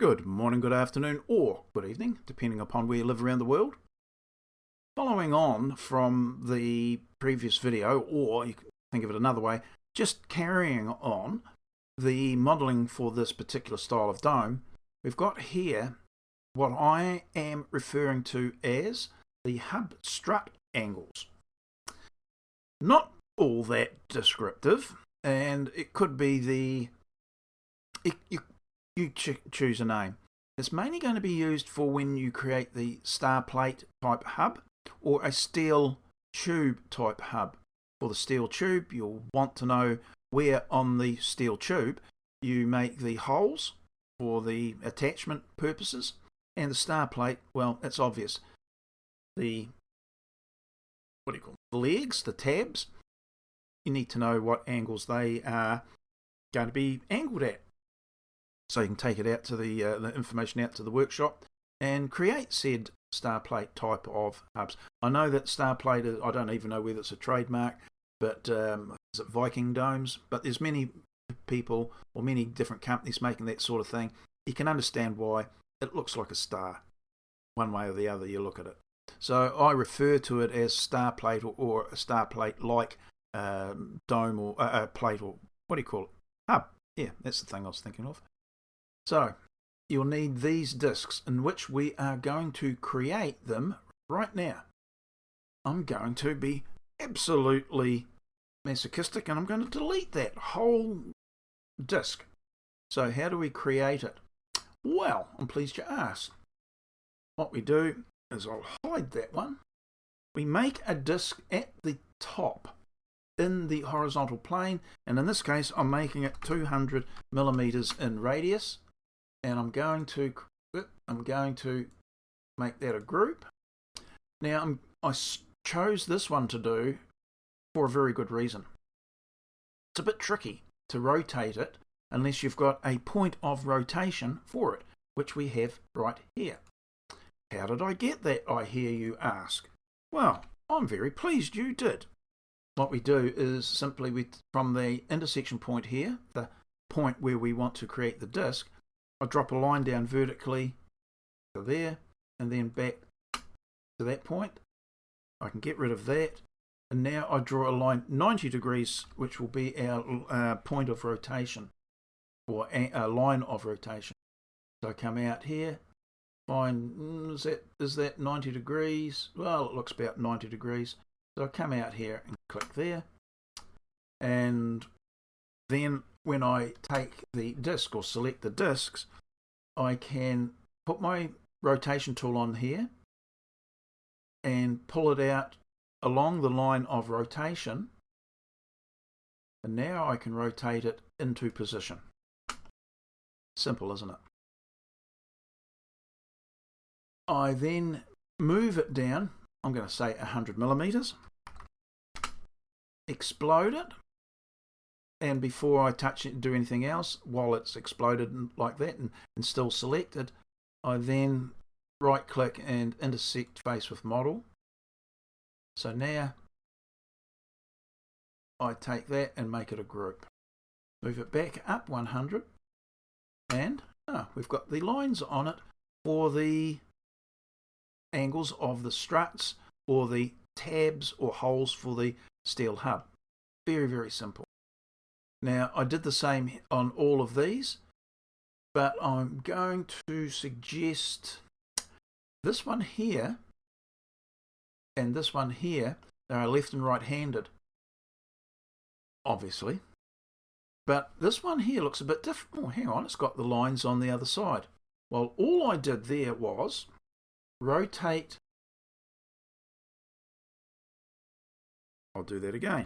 Good morning, good afternoon, or good evening, depending upon where you live around the world. Following on from the previous video, or you can think of it another way, just carrying on the modelling for this particular style of dome, we've got here what I am referring to as the hub strut angles. Not all that descriptive, and it could be you choose a name. It's mainly going to be used for when you create the star plate type hub or a steel tube type hub. For the steel tube, you'll want to know where on the steel tube you make the holes for the attachment purposes, and the star plate, well, it's obvious. The legs, the tabs, you need to know what angles they are going to be angled at. So you can take it out to the information out to the workshop and create said star plate type of hubs. I know that star plate, I don't even know whether it's a trademark, but is it Viking domes? But there's many people or many different companies making that sort of thing. You can understand why it looks like a star, one way or the other you look at it. So I refer to it as star plate or a star plate like dome or plate, or what do you call it? Hub. Yeah, that's the thing I was thinking of. So, you'll need these discs in which we are going to create them right now. I'm going to be absolutely masochistic and I'm going to delete that whole disc. So how do we create it? Well, I'm pleased you asked. What we do is I'll hide that one. We make a disc at the top in the horizontal plane, and in this case I'm making it 200 millimeters in radius. And I'm going to make that a group. Now I chose this one to do for a very good reason. It's a bit tricky to rotate it unless you've got a point of rotation for it, which we have right here. How did I get that, I hear you ask? Well, I'm very pleased you did. What we do is simply from the intersection point here, the point where we want to create the disc, I drop a line down vertically to there and then back to that point. I can get rid of that, and now I draw a line 90 degrees, which will be our point of rotation, or a line of rotation. So I come out here, find, is that 90 degrees? Well, it looks about 90 degrees. So I come out here and click there, and then when I take the disc or select the discs, I can put my rotation tool on here and pull it out along the line of rotation, and now I can rotate it into position. Simple, isn't it? I then move it down, I'm going to say 100 millimeters, explode it, and before I touch it and do anything else, while it's exploded like that and still selected, I then right click and intersect face with model. So now I take that and make it a group. Move it back up 100, and we've got the lines on it for the angles of the struts or the tabs or holes for the steel hub. Very, very simple. Now, I did the same on all of these, but I'm going to suggest this one here and this one here. They are left and right-handed, obviously. But this one here looks a bit different. Oh, hang on, it's got the lines on the other side. Well, all I did there was rotate. I'll do that again.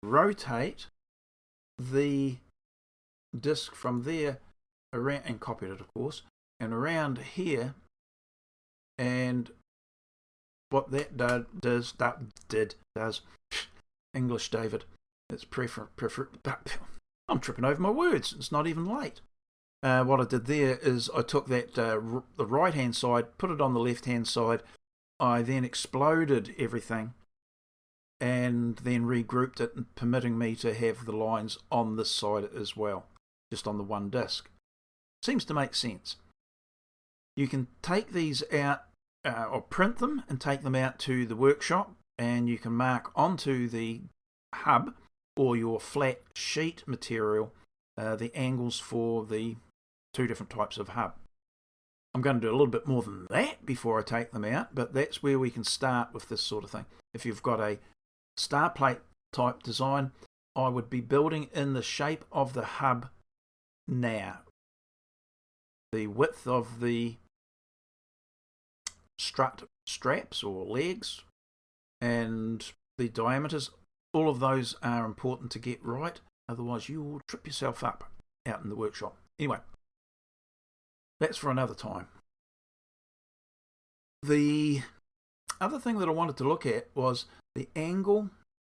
Rotate the disc from there around, and copied it of course, and around here, and what that does English, David, it's I'm tripping over my words, it's not even late. What I did there is I took that the right hand side, put it on the left hand side, I then exploded everything and then regrouped it, permitting me to have the lines on this side as well, just on the one disc. Seems to make sense. You can take these out or print them and take them out to the workshop, and you can mark onto the hub or your flat sheet material the angles for the two different types of hub. I'm going to do a little bit more than that before I take them out, but that's where we can start with this sort of thing. If you've got a star plate type design, I would be building in the shape of the hub now. The width of the strut straps or legs and the diameters, all of those are important to get right, otherwise you will trip yourself up out in the workshop. Anyway, that's for another time. The other thing that I wanted to look at was the angle.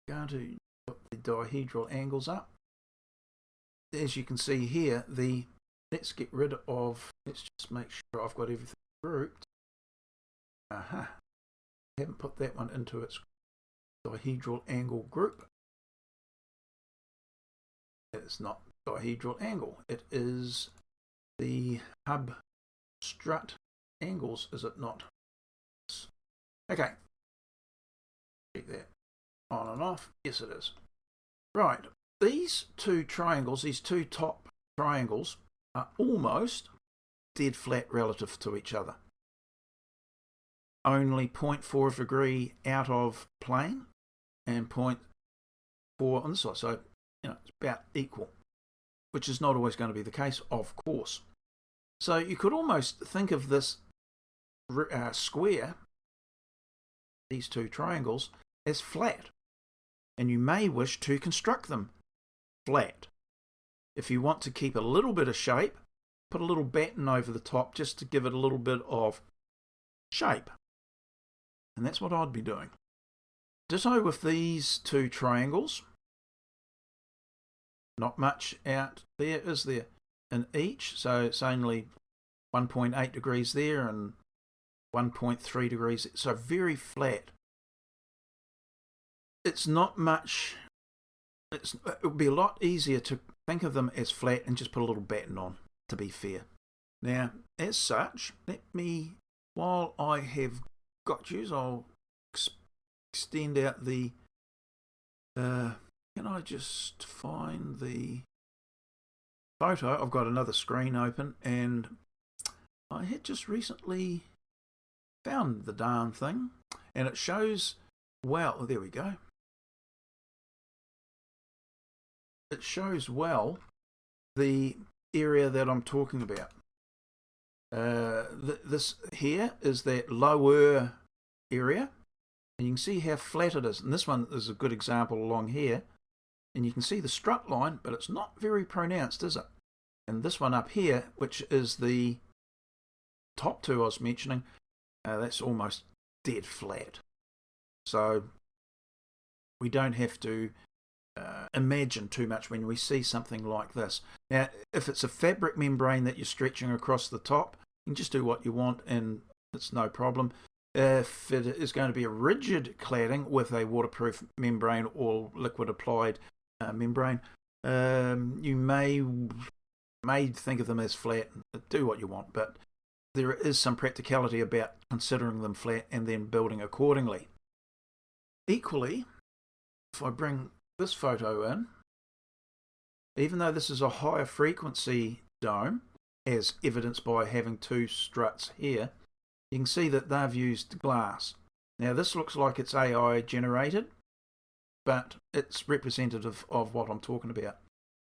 I'm going to put the dihedral angles up. As you can see here, let's get rid of, let's just make sure I've got everything grouped. I haven't put that one into its dihedral angle group. It's not dihedral angle, it is the hub strut angles, is it not? Okay, check that on and off. Yes, it is. Right, these two triangles, these two top triangles, are almost dead flat relative to each other. Only 0.4 of a degree out of plane and 0.4 on this side. So, it's about equal, which is not always going to be the case, of course. So you could almost think of this square, these two triangles, as flat. And you may wish to construct them flat. If you want to keep a little bit of shape, put a little batten over the top just to give it a little bit of shape. And that's what I'd be doing. Ditto with these two triangles. Not much out there, is there, in each? So it's only 1.8 degrees there and 1.3 degrees. So very flat. It's not much. It would be a lot easier to think of them as flat and just put a little batten on, to be fair. Now, as such, while I have got you, I'll extend out the, can I just find the photo? I've got another screen open, and I had just recently found the darn thing, and it shows, well, there we go. It shows well the area that I'm talking about. This here is that lower area, and you can see how flat it is. And this one is a good example along here, and you can see the strut line, but it's not very pronounced, is it? And this one up here, which is the top two I was mentioning, that's almost dead flat. So we don't have to imagine too much when we see something like this. Now, if it's a fabric membrane that you're stretching across the top, you can just do what you want and it's no problem. If it is going to be a rigid cladding with a waterproof membrane or liquid applied membrane, you may think of them as flat. Do what you want, but there is some practicality about considering them flat and then building accordingly. Equally, if I bring this photo in, even though this is a higher frequency dome, as evidenced by having two struts here, you can see that they've used glass. Now this looks like it's AI generated, but it's representative of what I'm talking about.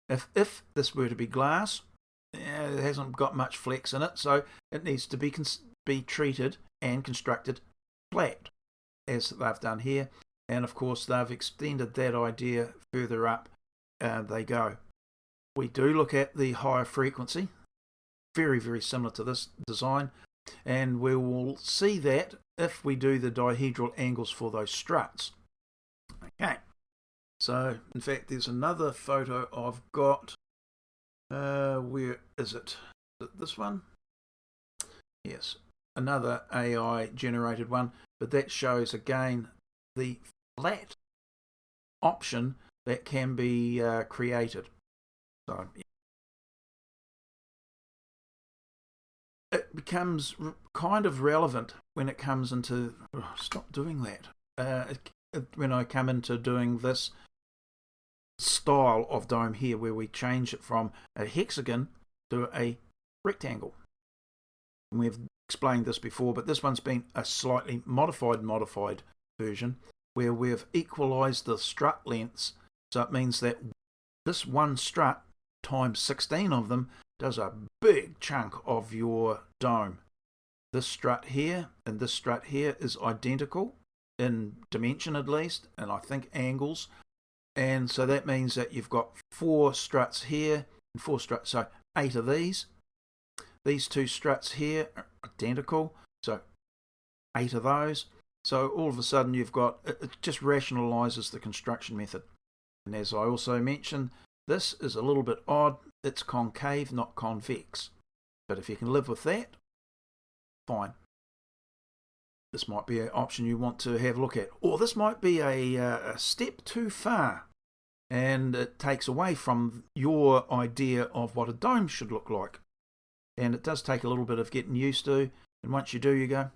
If this were to be glass, it hasn't got much flex in it, so it needs to be treated and constructed flat, as they've done here. And of course they've extended that idea further up. They go. We do look at the higher frequency, very, very similar to this design, and we will see that if we do the dihedral angles for those struts. Okay, so in fact there's another photo I've got. Where is it? Is it this one? Yes, another AI generated one, but that shows again the flat option that can be created. So it becomes kind of relevant when it comes into... Oh, stop doing that. When I come into doing this style of dome here, where we change it from a hexagon to a rectangle. And we've explained this before, but this one's been a slightly modified version where we've equalised the strut lengths. So it means that this one strut times 16 of them does a big chunk of your dome. This strut here and this strut here is identical in dimension at least, and I think angles. And so that means that you've got 4 struts here and 4 struts, so 8 of these. These 2 struts here are identical, so 8 of those. So all of a sudden you've got, it just rationalises the construction method. And as I also mentioned, this is a little bit odd. It's concave, not convex. But if you can live with that, fine. This might be an option you want to have a look at. Or this might be a step too far, and it takes away from your idea of what a dome should look like. And it does take a little bit of getting used to, and once you do, you go,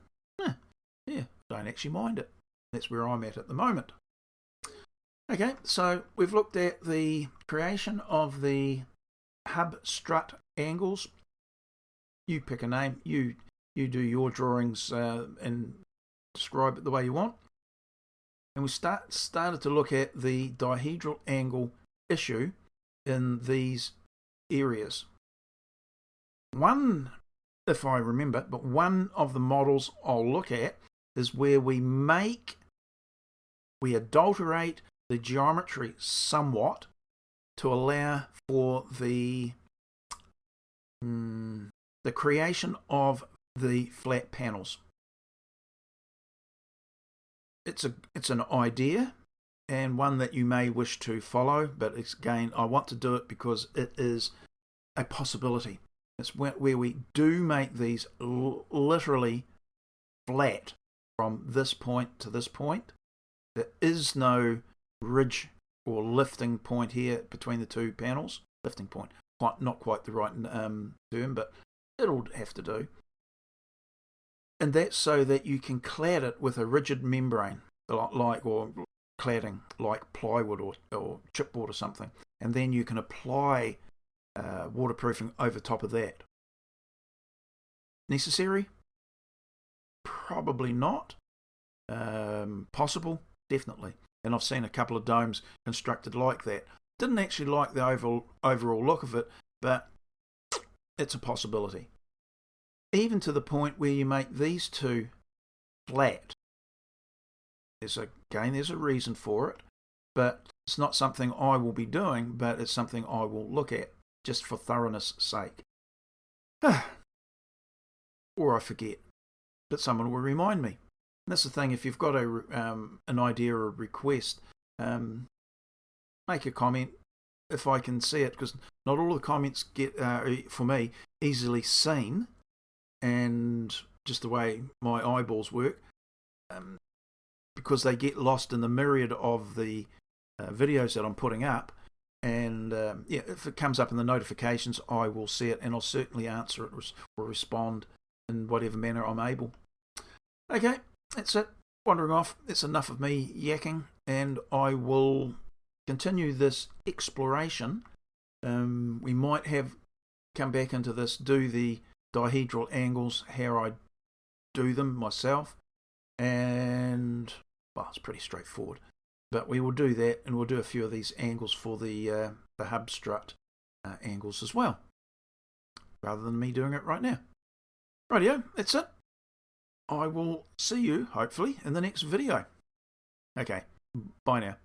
yeah, don't actually mind it. That's where I'm at the moment. Okay, so we've looked at the creation of the hub strut angles. You pick a name, you do your drawings and describe it the way you want. And we started to look at the dihedral angle issue in these areas. One, if I remember, but one of the models I'll look at is where we adulterate the geometry somewhat to allow for the creation of the flat panels. It's an idea and one that you may wish to follow, but again, I want to do it because it is a possibility. It's where we do make these literally flat from this point to this point. There is no ridge or lifting point here between the 2 panels. Lifting point, not quite the right term, but it'll have to do. And that's so that you can clad it with a rigid membrane, or cladding, like plywood or chipboard or something. And then you can apply waterproofing over top of that. Necessary? Probably not. Possible? Definitely. And I've seen a couple of domes constructed like that. Didn't actually like the overall look of it, but it's a possibility. Even to the point where you make these 2 flat. There's a reason for it, but it's not something I will be doing, but it's something I will look at just for thoroughness' sake. Or I forget, but someone will remind me. And that's the thing, if you've got an idea or a request, make a comment if I can see it, because not all the comments get, for me, easily seen, and just the way my eyeballs work, because they get lost in the myriad of the videos that I'm putting up. And if it comes up in the notifications, I will see it, and I'll certainly answer it or respond in whatever manner I'm able. Okay, that's it. Wandering off. It's enough of me yakking, and I will continue this exploration. We might have come back into this, do the dihedral angles, how I do them myself, and well, it's pretty straightforward. But we will do that, and we'll do a few of these angles for the hub strut angles as well, rather than me doing it right now. Rightio, that's it. I will see you, hopefully, in the next video. Okay, bye now.